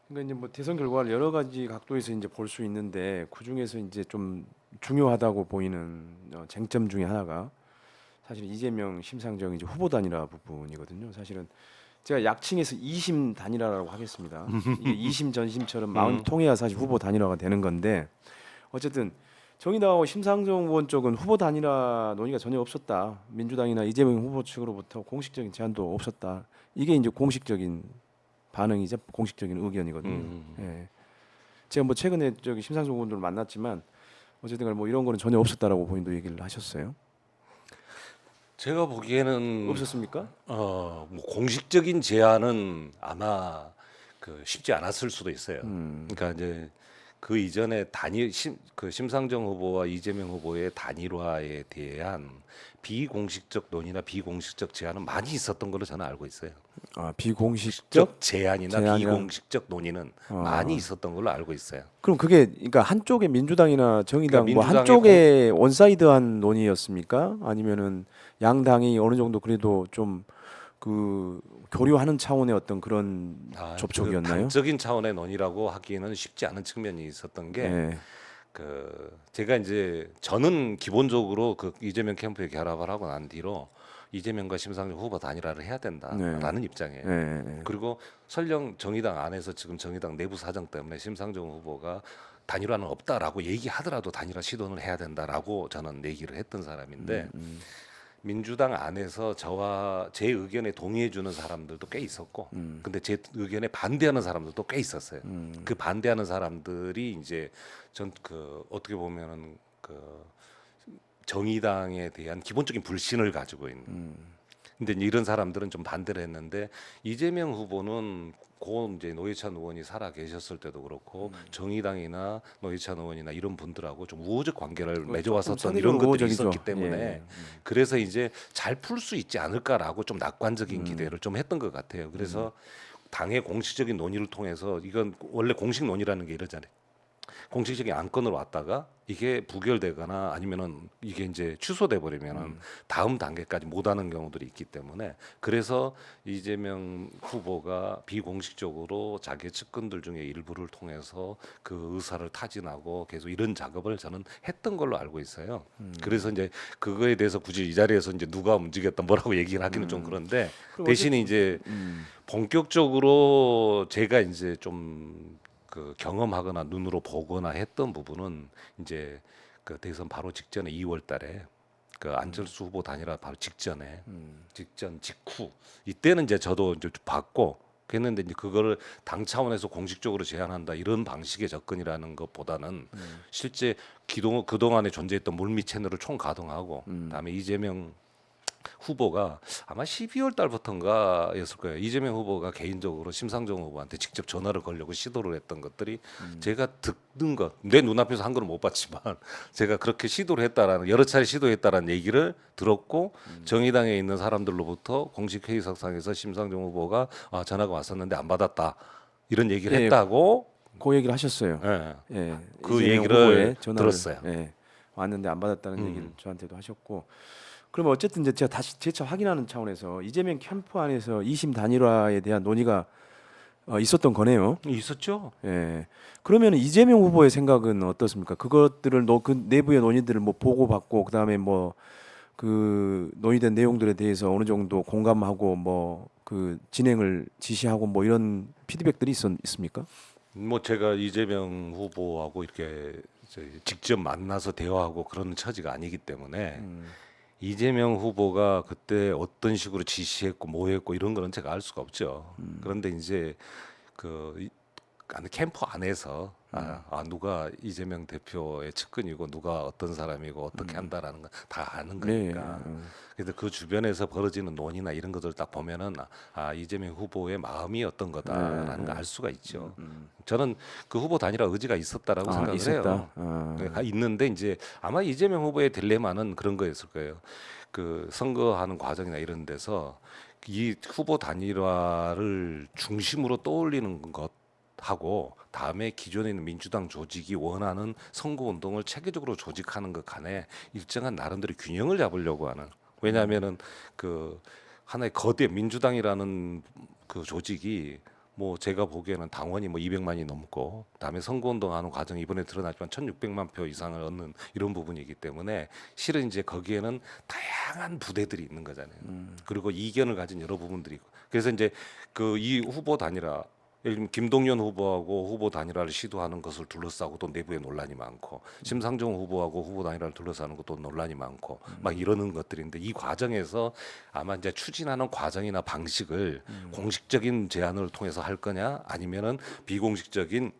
그러니까 이제 뭐 대선 결과를 여러 가지 각도에서 이제 볼 수 있는데 그 중에서 이제 좀 중요하다고 보이는 쟁점 중에 하나가 사실 이재명 심상정 이제 후보 단일화 부분이거든요. 사실은 제가 약칭해서 이심 단일화라고 하겠습니다. 이게 이심 전심처럼 마음이 통해야 사실 후보 단일화가 되는 건데 어쨌든 정의당하고 심상정 의원 쪽은 후보 단일화 논의가 전혀 없었다. 민주당이나 이재명 후보 측으로부터 공식적인 제안도 없었다. 이게 이제 공식적인 반응이자 공식적인 의견이거든요. 예. 제가 뭐 최근에 저기 심상정 의원들 만났지만 어쨌든 간에 뭐 이런 거는 전혀 없었다라고 본인도 얘기를 하셨어요. 제가 보기에는 없었습니까? 뭐 공식적인 제안은 아마 쉽지 않았을 수도 있어요. 그러니까 이제 그 이전에 그 심상정 후보와 이재명 후보의 단일화에 대한 비공식적 논의나 비공식적 제안은 많이 있었던 걸로 저는 알고 있어요. 아 비공식적 적 제안이나 제안이랑 비공식적 논의는 많이 있었던 걸로 알고 있어요. 그럼 그게 그러니까 한쪽에 민주당이나 정의당 그러니까 뭐 민주당의 한쪽에 원사이드한 논의였습니까? 아니면은 양당이 어느 정도 그래도 좀 그 교류하는 차원의 어떤 그런 그 접촉이었나요? 단적인 차원의 논의라고 하기에는 쉽지 않은 측면이 있었던 게 예. 제가 이제 저는 기본적으로 그 이재명 캠프에 결합을 하고 난 뒤로 이재명과 심상정 후보 단일화를 해야 된다라는 입장이에요. 예. 예. 그리고 설령 정의당 안에서 지금 정의당 내부 사정 때문에 심상정 후보가 단일화는 없다라고 얘기하더라도 단일화 시도는 해야 된다라고 저는 얘기를 했던 사람인데 민주당 안에서 저와 제 의견에 동의해 주는 사람들도 꽤 있었고 근데 제 의견에 반대하는 사람들도 꽤 있었어요. 그 반대하는 사람들이 이제 전 어떻게 보면은 정의당에 대한 기본적인 불신을 가지고 있는. 근데 이제 이런 사람들은 좀 반대를 했는데 이재명 후보는 고 이제 노회찬 의원이 살아 계셨을 때도 그렇고 정의당이나 노회찬 의원이나 이런 분들하고 좀 우호적 관계를 조금 맺어왔었던 이런 상대적으로 것들이 우호적이죠. 있었기 때문에 예. 그래서 이제 잘 풀 수 있지 않을까라고 좀 낙관적인 기대를 좀 했던 것 같아요. 그래서 당의 공식적인 논의를 통해서 이건 원래 공식 논의라는 게 이러잖아요. 공식적인 안건으로 왔다가 이게 부결되거나 아니면은 이게 이제 취소돼 버리면은 다음 단계까지 못 하는 경우들이 있기 때문에 그래서 이재명 후보가 비공식적으로 자기 측근들 중에 일부를 통해서 그 의사를 타진하고 계속 이런 작업을 저는 했던 걸로 알고 있어요. 그래서 이제 그거에 대해서 굳이 이 자리에서 이제 누가 움직였다 뭐라고 얘기를 하기는 좀 그런데 그럼 대신에 이제 본격적으로 제가 이제 좀 경험하거나 눈으로 보거나 했던 부분은 이제 그 대선 바로 직전에 2월 달에 그 안철수 후보 단일화 바로 직전에 직전 직후 이때는 이제 저도 이제 봤고 그랬는데 이제 그거를 당 차원에서 공식적으로 제안한다 이런 방식의 접근이라는 것보다는 실제 그동안에 존재했던 물밑 채널을 총가동하고 그다음에 이재명 후보가 아마 12월 달부터인가였을 거예요. 이재명 후보가 개인적으로 심상정 후보한테 직접 전화를 걸려고 시도를 했던 것들이 제가 듣는 것, 내 눈앞에서 한 거는 못 봤지만 제가 그렇게 시도를 했다라는 여러 차례 시도했다라는 얘기를 들었고 정의당에 있는 사람들로부터 공식 회의석상에서 심상정 후보가 전화가 왔었는데 안 받았다 이런 얘기를 예. 했다고 그 얘기를 하셨어요. 예, 예. 그 이재명 얘기를 후보의 전화를 들었어요. 예. 왔는데 안 받았다는 얘기를 저한테도 하셨고 그러면 어쨌든 이제 제가 다시 재차 확인하는 차원에서 이재명 캠프 안에서 이심 단일화에 대한 논의가 있었던 거네요. 있었죠. 예. 그러면 이재명 후보의 생각은 어떻습니까? 그것들을 그 내부의 논의들을 뭐 보고받고 그다음에 뭐 그 논의된 내용들에 대해서 어느 정도 공감하고 뭐 그 진행을 지시하고 뭐 이런 피드백들이 있습니까? 뭐 제가 이재명 후보하고 이렇게 직접 만나서 대화하고 그런 처지가 아니기 때문에 이재명 후보가 그때 어떤 식으로 지시했고 뭐 했고 이런 거는 제가 알 수가 없죠. 그런데 이제 캠프 안에서 누가 이재명 대표의 측근이고 누가 어떤 사람이고 어떻게 한다라는 건 다 아는 네. 거니까. 그래서 그 주변에서 벌어지는 논의나 이런 것들 딱 보면은 이재명 후보의 마음이 어떤 거다라는 걸 알 수가 있죠. 저는 그 후보 단일화 의지가 있었다라고 생각을 있었다. 해요. 있는데 이제 아마 이재명 후보의 딜레마는 그런 거였을 거예요. 그 선거하는 과정이나 이런 데서 이 후보 단일화를 중심으로 떠올리는 것 하고 다음에 기존에 있는 민주당 조직이 원하는 선거 운동을 체계적으로 조직하는 것 간에 일정한 나름대로 균형을 잡으려고 하는 왜냐하면은 그 하나의 거대 민주당이라는 그 조직이 뭐 제가 보기에는 당원이 뭐 200만이 넘고 그다음에 선거운동하는 과정이 이번에 드러났지만 1,600만 표 이상을 얻는 이런 부분이기 때문에 실은 이제 거기에는 다양한 부대들이 있는 거잖아요. 그리고 이견을 가진 여러 부분들이 있고 그래서 이제 그 이 후보 단일화 예를 들면 김동연 후보하고 후보 단일화를 시도하는 것을 둘러싸고 또 내부에 논란이 많고 심상정 후보하고 후보 단일화를 둘러싸는 것도 논란이 많고 막 이러는 것들인데 이 과정에서 아마 이제 추진하는 과정이나 방식을 공식적인 제안을 통해서 할 거냐 아니면은 비공식적인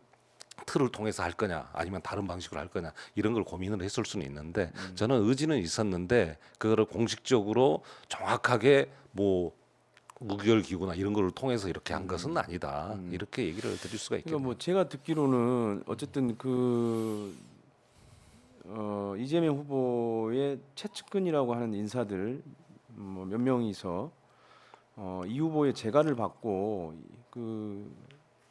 틀을 통해서 할 거냐 아니면 다른 방식으로 할 거냐 이런 걸 고민을 했을 수는 있는데 저는 의지는 있었는데 그거를 공식적으로 정확하게 뭐 무결 기구나 이런 거를 통해서 이렇게 한 것은 아니다 이렇게 얘기를 드릴 수가 그러니까 있겠네요. 뭐 제가 듣기로는 어쨌든 이재명 후보의 최측근이라고 하는 인사들 뭐 몇 명이서 이 후보의 재가를 받고 그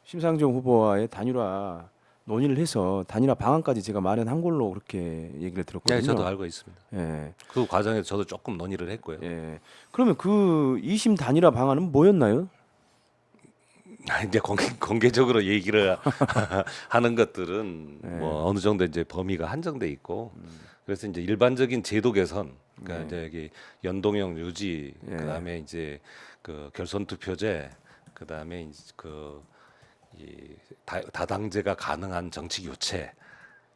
심상정 후보와의 단일화 논의를 해서 단일화 방안까지 제가 마련한 걸로 그렇게 얘기를 들었거든요. 네, 저도 알고 있습니다. 예, 그 과정에서 저도 조금 논의를 했고요. 예. 그러면 그 2심 단일화 방안은 뭐였나요? 이제 공개적으로 얘기를 하는 것들은 네. 뭐 어느 정도 이제 범위가 한정돼 있고 그래서 이제 일반적인 제도 개선 그러니까 네. 이제 여기 연동형 유지 네. 그다음에 이제 그 결선 투표제 그다음에 이제 이 다당제가 가능한 정치 교체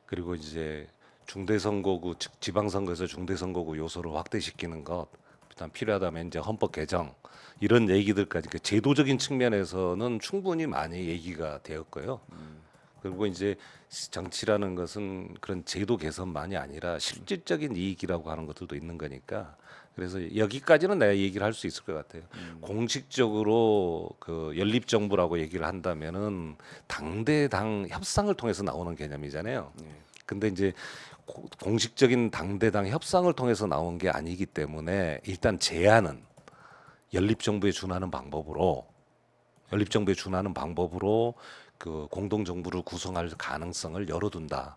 그리고 이제 중대선거구 즉 지방선거에서 중대선거구 요소를 확대시키는 것 일단 필요하다면 이제 헌법 개정 이런 얘기들까지 그 제도적인 측면에서는 충분히 많이 얘기가 되었고요. 그리고 이제 정치라는 것은 그런 제도 개선만이 아니라 실질적인 이익이라고 하는 것들도 있는 거니까 그래서 여기까지는 내가 얘기를 할 수 있을 것 같아요. 공식적으로 그 연립 정부라고 얘기를 한다면은 당대당 협상을 통해서 나오는 개념이잖아요. 근데 이제 공식적인 당대당 협상을 통해서 나온 게 아니기 때문에 일단 제안은 연립정부에 준하는 방법으로 그 공동정부를 구성할 가능성을 열어둔다.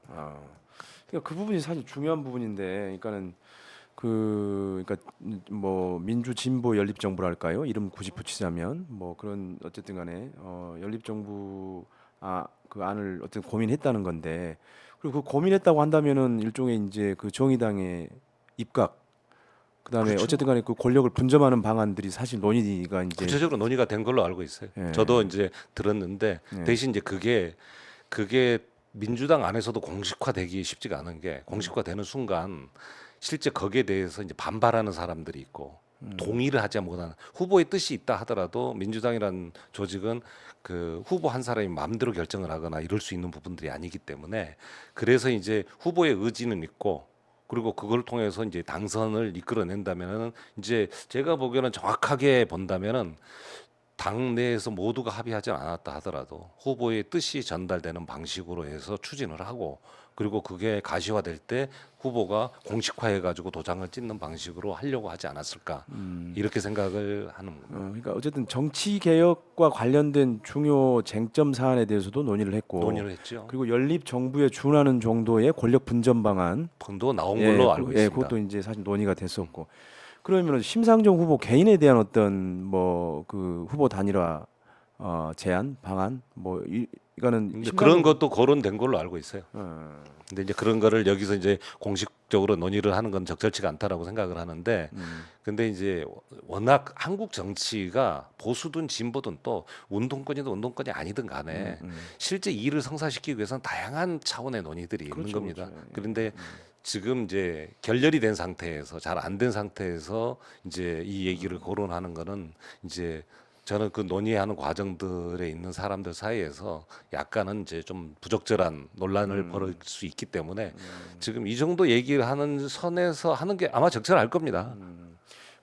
그러니까 그 부분이 사실 중요한 부분인데, 그러니까는 그러니까 뭐 민주 진보 연립 정부랄까요? 이름 굳이 붙이자면 뭐 그런 어쨌든간에 연립 정부 그 안을 어쨌든 고민했다는 건데, 그리고 그 고민했다고 한다면은 일종의 이제 그 정의당의 입각, 그다음에 그렇죠. 어쨌든간에 그 권력을 분점하는 방안들이 사실 논의가 이제 구체적으로 논의가 된 걸로 알고 있어요. 예. 저도 이제 들었는데 예. 대신 이제 그게 민주당 안에서도 공식화되기 쉽지가 않은 게 공식화되는 순간 실제 거기에 대해서 이제 반발하는 사람들이 있고 동의를 하지 못하는 후보의 뜻이 있다 하더라도 민주당이라는 조직은 그 후보 한 사람이 마음대로 결정을 하거나 이럴 수 있는 부분들이 아니기 때문에 그래서 이제 후보의 의지는 있고 그리고 그걸 통해서 이제 당선을 이끌어낸다면은 이제 제가 보기에는 정확하게 본다면은 당 내에서 모두가 합의하지 않았다 하더라도 후보의 뜻이 전달되는 방식으로 해서 추진을 하고 그리고 그게 가시화될 때 후보가 공식화해 가지고 도장을 찍는 방식으로 하려고 하지 않았을까 이렇게 생각을 하는 겁니다. 그러니까 어쨌든 정치 개혁과 관련된 중요 쟁점 사안에 대해서도 논의를 했고, 논의를 했죠. 그리고 연립 정부에 준하는 정도의 권력 분점 방안, 도 나온 걸로 알고 예, 있습니다. 그것도 이제 사실 논의가 됐었고, 그러면 심상정 후보 개인에 대한 어떤 뭐 그 후보 단일화 제안 방안 뭐 이거는 근데 그런 것도 거론된 걸로 알고 있어요. 어, 근데 이제 그런 거를 여기서 이제 공식적으로 논의를 하는 건 적절치가 않다라고 생각을 하는데 근데 이제 워낙 한국 정치가 보수든 진보든 또 운동권이든 운동권이 아니든 간에 실제 이를 성사시키기 위해서는 다양한 차원의 논의들이 있는 그렇죠, 겁니다. 그렇죠. 예. 그런데 지금 이제 결렬이 된 상태에서 잘 안 된 상태에서 이제 이 얘기를 거론하는 거는 이제 저는 그 논의하는 과정들에 있는 사람들 사이에서 약간은 이제 좀 부적절한 논란을 벌일 수 있기 때문에 지금 이 정도 얘기를 하는 선에서 하는 게 아마 적절할 겁니다.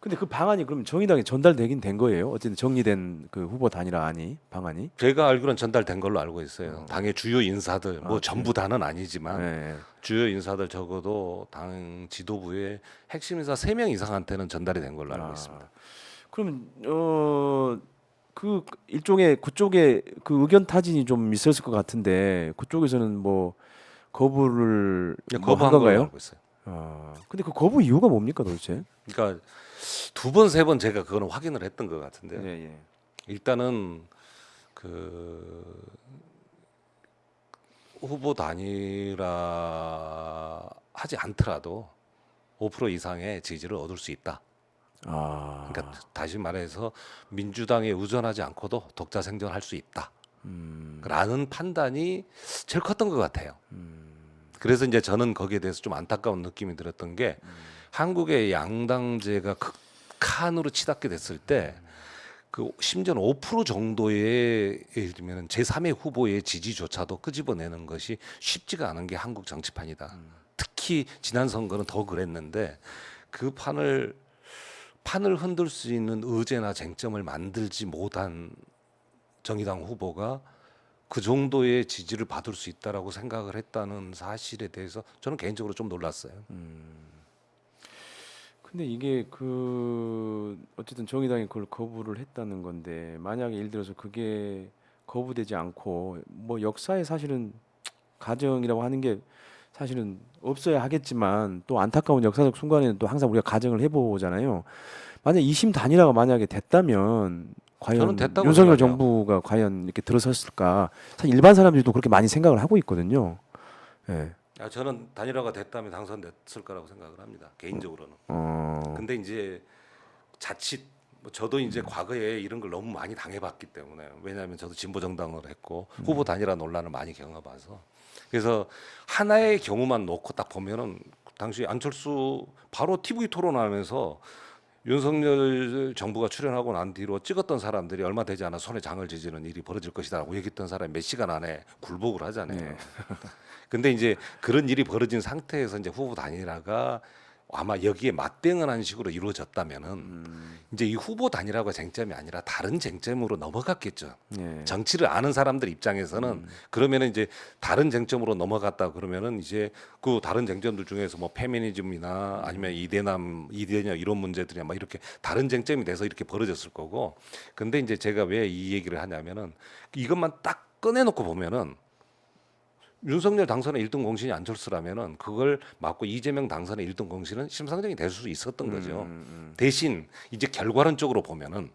근데 그 방안이 그럼 정의당에 전달되긴 된 거예요? 어쨌든 정리된 그 후보 단일화 방안이? 제가 알기로는 전달된 걸로 알고 있어요. 당의 주요 인사들 뭐 전부 다는 아니지만 네. 주요 인사들 적어도 당 지도부의 핵심 인사 3명 이상한테는 전달이 된 걸로 알고 있습니다. 그러면 그 일종의 그쪽에 그 의견 타진이 좀 있었을 것 같은데 그쪽에서는 뭐 거부를 뭐 거부한 한 걸로 건가요? 알고 있어요. 근데 그 거부 이유가 뭡니까 도대체? 그러니까 2번, 3번 제가 그거는 확인을 했던 것 같은데요. 예, 예. 일단은 그 후보 단일화 하지 않더라도 5% 이상의 지지를 얻을 수 있다. 아, 그러니까 다시 말해서 민주당에 의존하지 않고도 독자 생존할 수 있다. 라는 판단이 제일 컸던 것 같아요. 그래서 이제 저는 거기에 대해서 좀 안타까운 느낌이 들었던 게 한국의 양당제가 극한으로 치닫게 됐을 때 그 심지어는 5% 정도의 예를 들면 제3의 후보의 지지조차도 끄집어내는 것이 쉽지가 않은 게 한국 정치판이다. 특히 지난 선거는 더 그랬는데 그 판을 흔들 수 있는 의제나 쟁점을 만들지 못한 정의당 후보가 그 정도의 지지를 받을 수 있다라고 생각을 했다는 사실에 대해서 저는 개인적으로 좀 놀랐어요. 근데 이게 그 어쨌든 정의당이 그걸 거부를 했다는 건데 만약에 예를 들어서 그게 거부되지 않고 뭐 역사에 사실은 가정이라고 하는 게 사실은 없어야 하겠지만 또 안타까운 역사적 순간에는 또 항상 우리가 가정을 해보잖아요. 만약 2심 단일화가 만약에 됐다면 저는 과연 됐다고 윤석열 생각해요. 정부가 과연 이렇게 들어섰을까? 사실 일반 사람들도 그렇게 많이 생각을 하고 있거든요. 예. 저는 단일화가 됐다면 당선됐을 거라고 생각을 합니다. 개인적으로는. 어. 근데 이제 자칫 뭐 저도 이제 과거에 이런 걸 너무 많이 당해봤기 때문에 왜냐하면 저도 진보 정당을 했고 후보 단일화 논란을 많이 겪어봐서 그래서 하나의 경우만 놓고 딱 보면은 당시 안철수 바로 TV 토론하면서 윤석열 정부가 출연하고 난 뒤로 찍었던 사람들이 얼마 되지 않아 손에 장을 지지는 일이 벌어질 것이다라고 얘기했던 사람이 몇 시간 안에 굴복을 하잖아요. 네. 근데 이제 그런 일이 벌어진 상태에서 이제 후보 단일화가 아마 여기에 맞대응한 식으로 이루어졌다면은 이제 이 후보 단일화가 쟁점이 아니라 다른 쟁점으로 넘어갔겠죠. 네. 정치를 아는 사람들 입장에서는 그러면은 이제 다른 쟁점으로 넘어갔다 그러면은 이제 그 다른 쟁점들 중에서 뭐 페미니즘이나 아니면 이대남 이대녀 이런 문제들이 막 이렇게 다른 쟁점이 돼서 이렇게 벌어졌을 거고. 근데 이제 제가 왜 이 얘기를 하냐면은 이것만 딱 꺼내놓고 보면은 윤석열 당선의 1등 공신이 안철수라면은 그걸 맞고 이재명 당선의 1등 공신은 심상정이 될 수 있었던 거죠. 대신 이제 결과론적으로 보면은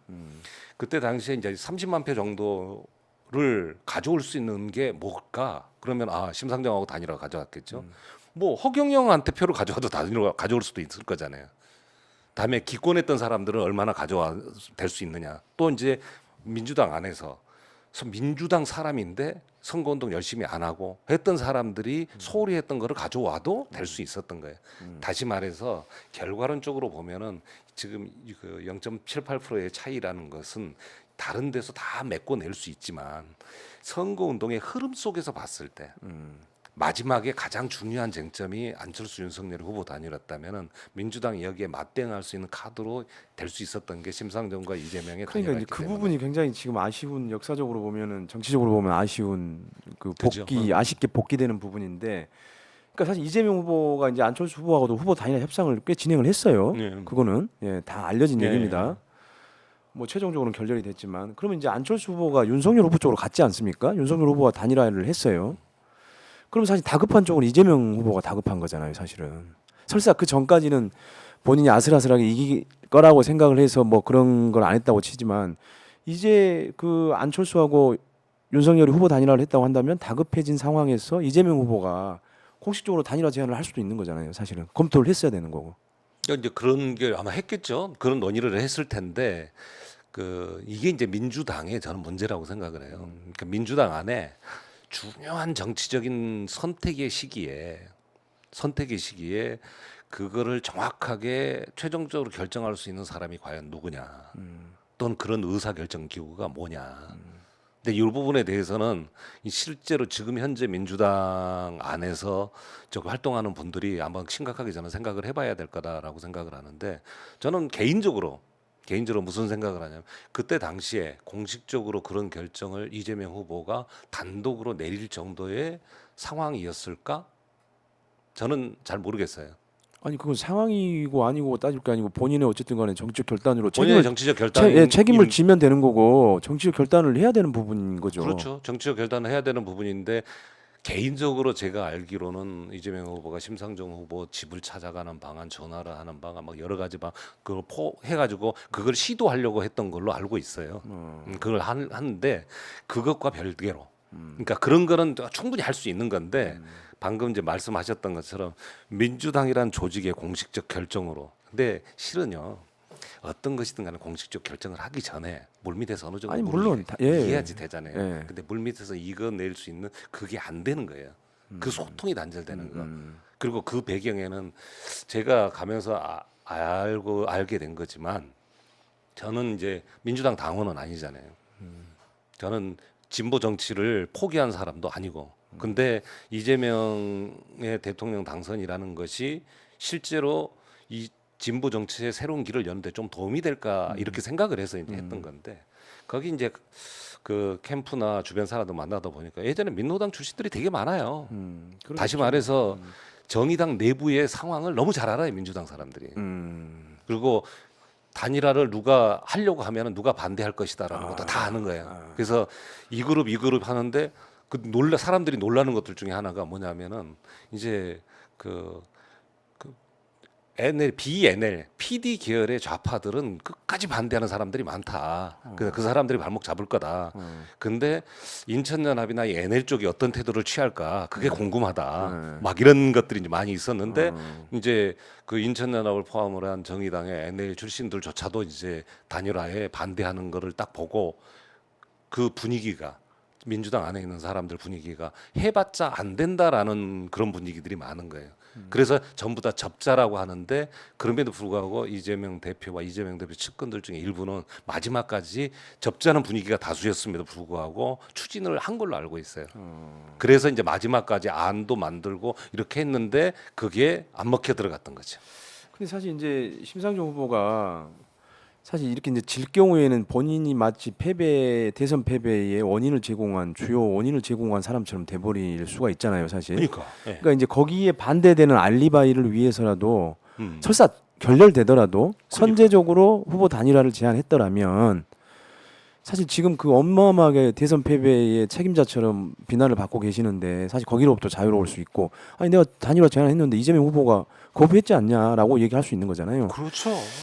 그때 당시에 이제 30만 표 정도를 가져올 수 있는 게 뭘까? 그러면 심상정하고 단일화 가져왔겠죠. 뭐 허경영한테 표를 가져와도 단일화 가져올 수도 있을 거잖아요. 다음에 기권했던 사람들은 얼마나 가져와 될 수 있느냐. 또 이제 민주당 안에서 민주당 사람인데 선거운동 열심히 안 하고 했던 사람들이 소홀히 했던 거를 가져와도 될 수 있었던 거예요. 다시 말해서 결과론적으로 보면은 지금 그 0.78%의 차이라는 것은 다른 데서 다 메꿔낼 수 있지만 선거운동의 흐름 속에서 봤을 때 마지막에 가장 중요한 쟁점이 안철수 윤석열 후보 단일화였다면은 민주당이 여기에 맞대응할 수 있는 카드로 될 수 있었던 게 심상정과 이재명의 그러니까 이제 단일화였기 그 때문에. 부분이 굉장히 지금 아쉬운 역사적으로 보면은 정치적으로 보면 아쉬운 그 그죠. 복귀 아쉽게 복귀되는 부분인데 그러니까 사실 이재명 후보가 이제 안철수 후보하고도 후보 단일화 협상을 꽤 진행을 했어요. 네. 그거는 다 알려진 네. 얘기입니다. 뭐 최종적으로는 결렬이 됐지만 그러면 이제 안철수 후보가 윤석열 후보 쪽으로 갔지 않습니까? 윤석열 후보가 단일화를 했어요. 그럼 사실 다급한 쪽은 이재명 후보가 다급한 거잖아요, 사실은. 설사 그 전까지는 본인이 아슬아슬하게 이길 거라고 생각을 해서 뭐 그런 걸 안 했다고 치지만 이제 그 안철수하고 윤석열이 후보 단일화를 했다고 한다면 다급해진 상황에서 이재명 후보가 공식적으로 단일화 제안을 할 수도 있는 거잖아요, 사실은. 검토를 했어야 되는 거고. 이제 그런 게 아마 했겠죠. 그런 논의를 했을 텐데 이게 이제 민주당의 저는 문제라고 생각을 해요. 그러니까 민주당 안에 중요한 정치적인 선택의 시기에 그거를 정확하게 최종적으로 결정할 수 있는 사람이 과연 누구냐 또는 그런 의사결정 기구가 뭐냐. 근데 이 부분에 대해서는 실제로 지금 현재 민주당 안에서 활동하는 분들이 한번 심각하게 저는 생각을 해봐야 될 거다라고 생각을 하는데 저는 개인적으로 무슨 생각을 하냐면 그때 당시에 공식적으로 그런 결정을 이재명 후보가 단독으로 내릴 정도의 상황이었을까? 저는 잘 모르겠어요. 아니 그건 상황이고 아니고 따질 게 아니고 본인의 어쨌든 간에 정치적 결단으로 본인의 정치적 결단 책임을 지면 되는 거고 정치적 결단을 해야 되는 부분인 거죠. 그렇죠. 정치적 결단을 해야 되는 부분인데 개인적으로 제가 알기로는 이재명 후보가 심상정 후보 집을 찾아가는 방안, 전화를 하는 방안, 막 여러 가지 방 그걸 해가지고 그걸 시도하려고 했던 걸로 알고 있어요. 그걸 하는데 그것과 별개로, 그러니까 그런 거는 충분히 할 수 있는 건데 방금 이제 말씀하셨던 것처럼 민주당이란 조직의 공식적 결정으로. 근데 실은요. 어떤 것이든 간에 공식적 결정을 하기 전에 물밑에서 어느 정도 아니, 물론 이해야지 되잖아요. 예. 근데 물밑에서 이거 낼 수 있는 그게 안 되는 거예요. 그 소통이 단절되는 거. 그리고 그 배경에는 제가 가면서 알게 된 거지만 저는 이제 민주당 당원은 아니잖아요. 저는 진보 정치를 포기한 사람도 아니고. 근데 이재명의 대통령 당선이라는 것이 실제로 이 진보 정치의 새로운 길을 여는데 좀 도움이 될까 이렇게 생각을 해서 이제 했던 건데 거기 이제 그 캠프나 주변 사람들 만나다 보니까 예전에 민노당 출신들이 되게 많아요. 다시 말해서 정의당 내부의 상황을 너무 잘 알아요, 민주당 사람들이. 그리고 단일화를 누가 하려고 하면은 누가 반대할 것이다라는 것도 다 아는 거예요. 그래서 이 그룹 하는데 그 사람들이 놀라는 것들 중에 하나가 뭐냐면은 이제 그 BNL, PD 계열의 좌파들은 끝까지 반대하는 사람들이 많다. 그 사람들이 발목 잡을 거다. 근데 인천연합이나 이 NL 쪽이 어떤 태도를 취할까 그게 궁금하다. 막 이런 것들이 이제 많이 있었는데 이제 그 인천연합을 포함을 한 정의당의 NL 출신들조차도 이제 단일화에 반대하는 거를 딱 보고 그 분위기가 민주당 안에 있는 사람들 분위기가 해봤자 안 된다라는 그런 분위기들이 많은 거예요. 그래서 전부 다 접자라고 하는데 그럼에도 불구하고 이재명 대표와 이재명 대표 측근들 중에 일부는 마지막까지 접자는 분위기가 다수였음에도 불구하고 추진을 한 걸로 알고 있어요. 그래서 이제 마지막까지 안도 만들고 이렇게 했는데 그게 안 먹혀 들어갔던 거죠. 근데 사실 이제 심상정 후보가 사실 이렇게 이제 질 경우에는 본인이 마치 대선 패배의 원인을 제공한 주요 원인을 제공한 사람처럼 돼버릴 수가 있잖아요, 사실. 그러니까. 그러니까 이제 거기에 반대되는 알리바이를 위해서라도 설사 결렬되더라도 선제적으로 후보 단일화를 제안했더라면 사실 지금 그 어마어마하게 대선 패배의 책임자처럼 비난을 받고 계시는데 사실 거기로부터 자유로울 수 있고 아니 내가 단일화 제안했는데 이재명 후보가 거부했지 않냐라고 얘기할 수 있는 거잖아요. 그렇죠.